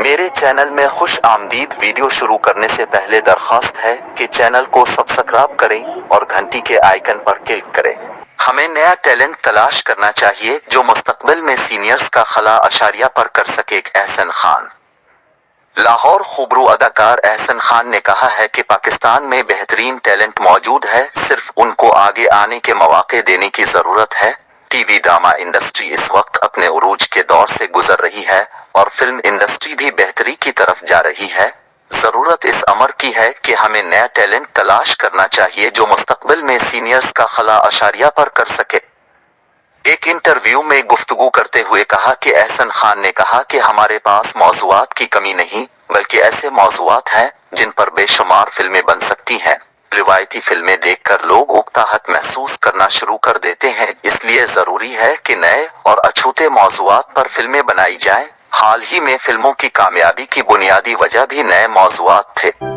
میرے چینل میں خوش آمدید۔ ویڈیو شروع کرنے سے پہلے درخواست ہے کہ چینل کو سبسکرائب کریں اور گھنٹی کے آئیکن پر کلک کریں۔ ہمیں نیا ٹیلنٹ تلاش کرنا چاہیے جو مستقبل میں سینئرز کا خلا اشاریہ پر کر سکے۔ احسن خان۔ لاہور۔ خبرو اداکار احسن خان نے کہا ہے کہ پاکستان میں بہترین ٹیلنٹ موجود ہے، صرف ان کو آگے آنے کے مواقع دینے کی ضرورت ہے۔ ٹی وی ڈرامہ انڈسٹری اس وقت اپنے عروج کے دور سے گزر رہی ہے اور فلم انڈسٹری بھی بہتری کی طرف جا رہی ہے۔ ضرورت اس امر کی ہے کہ ہمیں نیا ٹیلنٹ تلاش کرنا چاہیے جو مستقبل میں سینئرز کا خلا اشاریہ پر کر سکے۔ ایک انٹرویو میں گفتگو کرتے ہوئے کہا کہ احسن خان نے کہا کہ ہمارے پاس موضوعات کی کمی نہیں، بلکہ ایسے موضوعات ہیں جن پر بے شمار فلمیں بن سکتی ہیں۔ روایتی فلمیں دیکھ کر لوگ اکتاہٹ محسوس کرنا شروع کر دیتے ہیں، اس لیے ضروری ہے کہ نئے اور اچھوتے موضوعات پر فلمیں بنائی جائیں۔ حال ہی میں فلموں کی کامیابی کی بنیادی وجہ بھی نئے موضوعات تھے۔